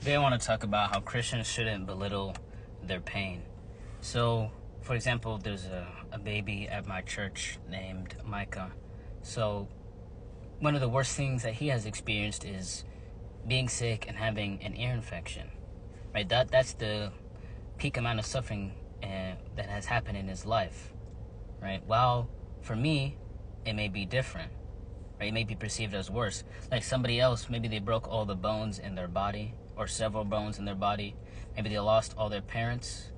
Today I want to talk about how Christians shouldn't belittle their pain. So, for example, there's a baby at my church named Micah. So, one of the worst things that he has experienced is being sick and having an ear infection. Right? That's the peak amount of suffering that has happened in his life. Right? While for me, it may be different. Right? It may be perceived as worse. Like somebody else, maybe they broke all the bones in their body or several bones in their body. Maybe they lost all their parents.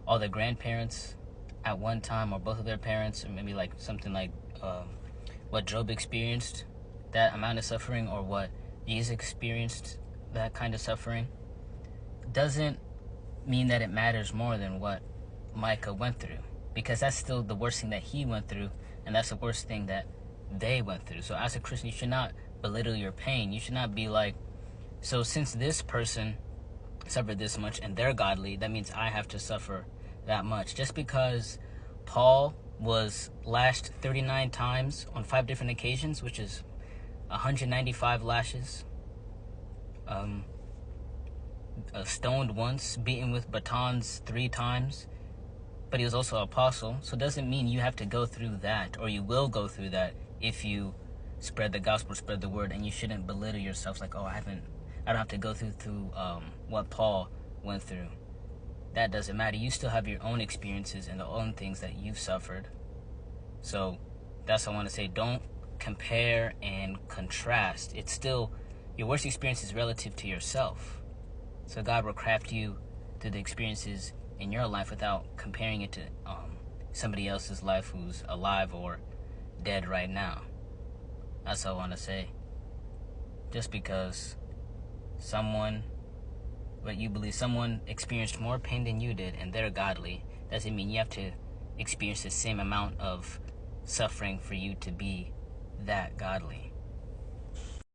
All their grandparents at one time, or both of their parents, or maybe like something like what Job experienced, that amount of suffering, or what Jesus experienced, that kind of suffering, doesn't mean that it matters more than what Micah went through, because that's still the worst thing that he went through, and that's the worst thing that they went through. So as a Christian, you should not belittle your pain. You should not be like, so since this person suffered this much and they're godly, that means I have to suffer that much. Just because Paul was lashed 39 times on 5 different occasions, which is 195 lashes, stoned once, beaten with batons 3 times, but he was also an apostle. So it doesn't mean you have to go through that, or you will go through that if you spread the gospel, spread the word. And you shouldn't belittle yourself like, oh, I don't have to go through what Paul went through. That doesn't matter. You still have your own experiences and the own things that you've suffered. So that's what I want to say. Don't compare and contrast. It's still, your worst experience is relative to yourself. So God will craft you through the experiences in your life without comparing it to somebody else's life who's alive or dead right now. That's all I want to say. Just because you believe someone experienced more pain than you did and they're godly, doesn't mean you have to experience the same amount of suffering for you to be that godly.